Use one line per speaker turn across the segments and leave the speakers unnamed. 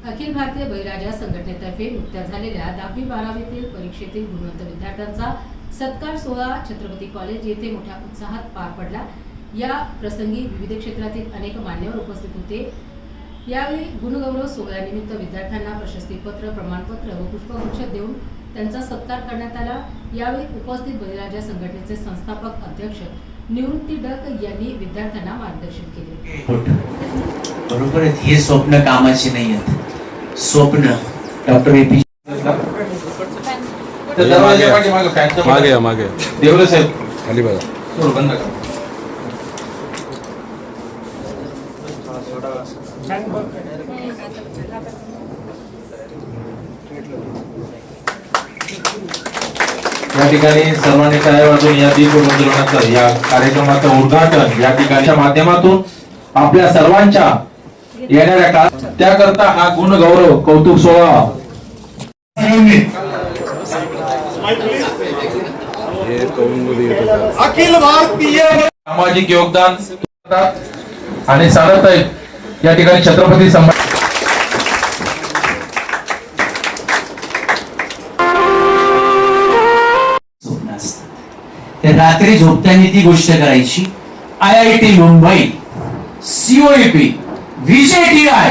अखिल भारतीय बळीराजा संघटनेतर्फे नुकत्याच झालेल्या 10वी-12वीतील परीक्षेतील गुणवंत विद्यार्थ्यांचा सत्कार सोहळा छत्रपती कॉलेज येथे मोठ्या उत्साहात पार पडला। या प्रसंगी विविध क्षेत्रातील अनेक मान्यवर उपस्थित होते। यावेळी गुणगौरव सोहळ्यानिमित्त विद्यार्थ्यांना प्रशस्तीपत्र, प्रमाणपत्र व पुष्पगुच्छ देऊन त्यांचा सत्कार करण्यात आला। यावेळी उपस्थित बळीराजा संघटनेचे संस्थापक अध्यक्ष निवृत्ती डक यांनी विद्यार्थ्यांना मार्गदर्शन केले।
बरोबर आहे, हे स्वप्न कामाची नाही आहेत। स्वप्न डॉक्टर एपी
मागे देवले साहेब खाली बघा बंद करा। या ठिकाणी सर्वांनी टाळ्या वाजवून या दीपप्रज्वलनाचं या कार्यक्रमाचं उद्घाटन या ठिकाणच्या माध्यमातून आपल्या सर्वांच्या येणाऱ्या काळात त्याकरता हा गुण गौरव कौतुक सोहळा
अखिल भारतीय
सामाजिक योगदान आणि सारत आहेत। या ठिकाणी छत्रपती संभाजी
रात्री झोपताना ती गोष्ट करायची। IIT मुंबई, COEP, VJTI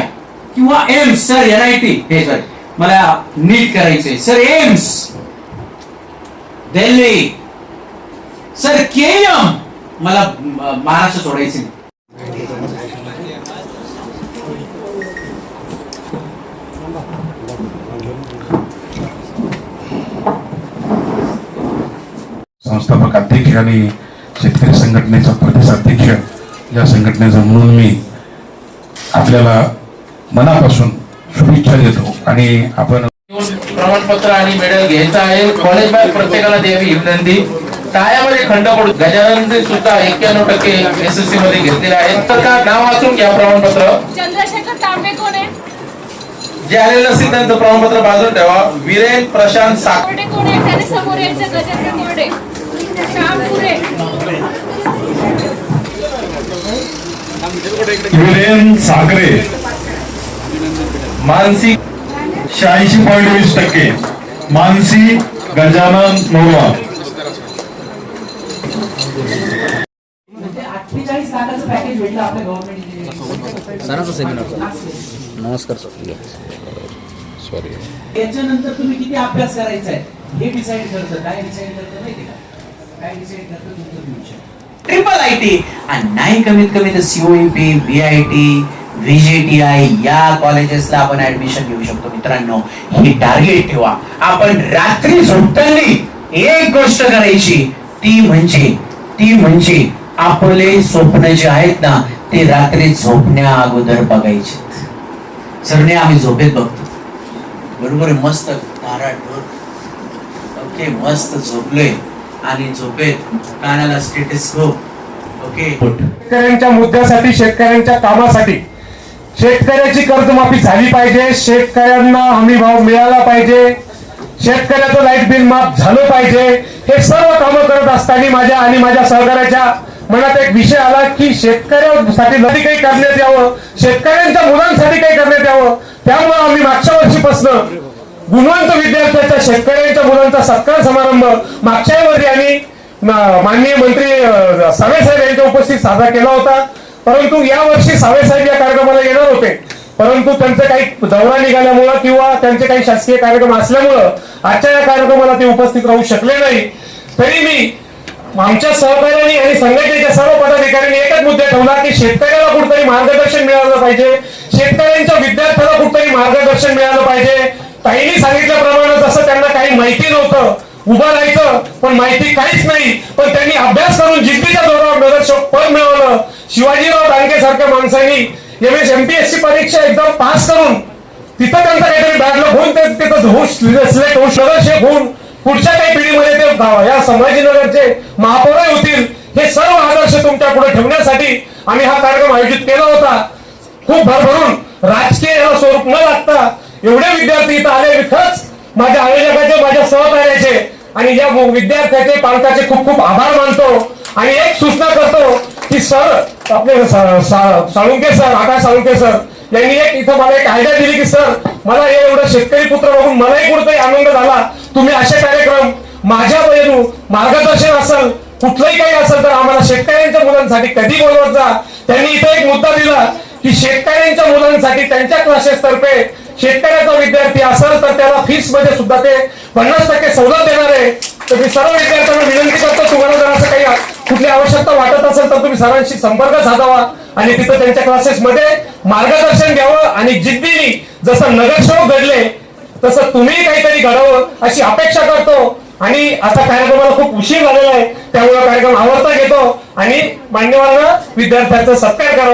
किंवा एम्स सर, NIT हे सर मला नीट करायचंय sir, AIIMS Delhi sir, KM मला महाराष्ट्र सोडायचे।
संस्थापक अध्यक्ष आणि शेतकरी संघटनेचा प्रदेशाध्यक्ष या संघटनेचा म्हणून मी आपल्याला मनापासून शुभेच्छा देतो। आणि आपण
प्रमाणपत्र आणि मेडल घ्यायचं आहे। कॉलेज बॅग प्रत्येकाला द्यावी ही विनंती। टाळ्यामध्ये खंड पडू। गजानन सुद्धा 91% SSC मध्ये घेतलेले आहेत। तर का नाव वाचून घ्या प्रमाणपत्र।
चंद्रशेखर तांबे कोण आहे?
जे आलेलं नसेल त्यांचं प्रमाणपत्र बाजूला ठेवा। वीरेन प्रशांत
कोरडे कोण आहे? त्याने समोर यायचं। गजेंद्र कोरडे, श्याम पुरे,
वीरेन सागरे,
मानसी
86.20%, मानसी गजानन मोरवा।
48 लाखाचं पॅकेज भेटलं आपल्या गव्हर्नमेंट
सरांचा सेमिनार। नमस्कार सर, सॉरी।
याच्यानंतर तुम्ही किती अभ्यास करायचा आहे हे डिसाईड करतं। काय डिसाईड करतं माहिती का? काय डिसाईड करतं तुमचं फ्युचर। ट्रिपल IT आणि नाही कमीत कमी तर COEP, VIT, VJTI या कॉलेजेसला आपण ऍडमिशन घेऊ शकतो। मित्रांनो, ही टार्गेट ठेवा। आपण रात्री झोपताना एक गोष्ट करायची, ती म्हणजे आपले स्वप्न जे आहेत ना ते रात्री झोपण्या अगोदर बघायचे। सरने आम्ही झोपेत बघतो, बरोबर आहे, मस्त धाराडोर ओके, मस्त झोपलोय आणि झोपेत कानाला स्टेथोस्कोप ओके।
शेतकऱ्यांच्या मुद्द्यासाठी, शेतकऱ्यांच्या कामासाठी शेतकऱ्याची कर्जमाफी झाली पाहिजे, शेतकऱ्यांना हमी भाव मिळाला पाहिजे, शेतकऱ्याचं लाईट बिल माफ झालं पाहिजे। हे सर्व कामं करत असताना माझ्या आणि माझ्या सहकार्याच्या मनात एक विषय आला की शेतकऱ्यांसाठी काही करण्यात यावं, शेतकऱ्यांच्या मुलांसाठी काही करण्यात यावं। त्यामुळे आम्ही मागच्या वर्षीपासून गुणवंत विद्यार्थ्यांच्या, शेतकऱ्यांच्या मुलांचा सत्कार समारंभ मागच्या वर्षी आणि माननीय मंत्री सावे साहेब यांच्या उपस्थित साजरा केला होता। परंतु या वर्षी सावे साहेब या कार्यक्रमाला येणार होते, परंतु त्यांचे काही दौरा निघाल्यामुळं किंवा त्यांचे काही शासकीय कार्यक्रम असल्यामुळं आजच्या या कार्यक्रमाला ते उपस्थित राहू शकले नाही। तरी मी आमच्या सहकार्याने आणि संघटनेच्या सर्व पदाधिकाऱ्यांनी एकच मुद्दा ठेवला की शेतकऱ्याला कुठेतरी मार्गदर्शन मिळालं पाहिजे, शेतकऱ्यांच्या विद्यार्थ्याला कुठेतरी मार्गदर्शन मिळालं पाहिजे। ताईंनी सांगितल्याप्रमाणे जसं त्यांना काही माहिती नव्हतं, उभं राहायचं पण माहिती काहीच नाही, पण त्यांनी अभ्यास करून जिद्दीच्या जोरावर नगरसेवक पद मिळवलं। शिवाजीराव दांगे सारख्या माणसांनी MS MPSC परीक्षा एकदम पास करून तिथं त्यांचं काहीतरी बॅकलॉग होऊन ते तिथं सिलेक्ट होऊन नगरसेवक होऊन पुढच्या काही पिढीमध्ये ते या संभाजीनगरचे महापौर होतील। हे सर्व आदर्श तुमच्या पुढे ठेवण्यासाठी आम्ही हा कार्यक्रम आयोजित केला होता। खूप भरभरून राजकीय स्वरूप न लागता एवढे विद्यार्थी इथं आले, खरंच माझ्या आयोजकाचे, माझ्या सहकार्याचे आणि या विद्यार्थ्याचे, पालकाचे खूप खूप आभार मानतो। आणि एक सूचना करतो की सर, आपले साळुंके सर, आकाश साळुंके सर यांनी इथं मला एक आयडिया दिली की सर मला हे एवढं शेतकरी पुत्र बघून मलाही कुठेतरी आनंद झाला. तुम्ही असे कार्यक्रम माझ्या बहिणू मार्गदर्शन असेल कुठलंही काही असेल तर आम्हाला शेतकऱ्यांच्या मुलांसाठी कधी बोलवत जा. त्यांनी इथे एक मुद्दा दिला की शेतकऱ्यांच्या मुलांसाठी त्यांच्या क्लासेस तर्फे शेतकऱ्याचा विद्यार्थी असेल तर त्याला फीस मध्ये सुद्धा ते 50% सवलत देणार आहे. तर मी सर्व विद्यार्थ्यांना विनंती करतो तुम्हाला जर असं काही कुठली आवश्यकता वाटत असेल तर तुम्ही सरांशी संपर्क साधावा आणि तिथं त्यांच्या क्लासेस मध्ये मार्गदर्शन घ्यावं आणि जिद्दीने जसं नगरसेवक घडले तसं तुम्ही काहीतरी घडावं अशी अपेक्षा करतो. आणि आता कार्यक्रमाला खूप उशीर झालेला आहे त्यामुळे कार्यक्रम आवडता घेतो आणि मान्यवरांना विद्यार्थ्यांचा सत्कार करावा.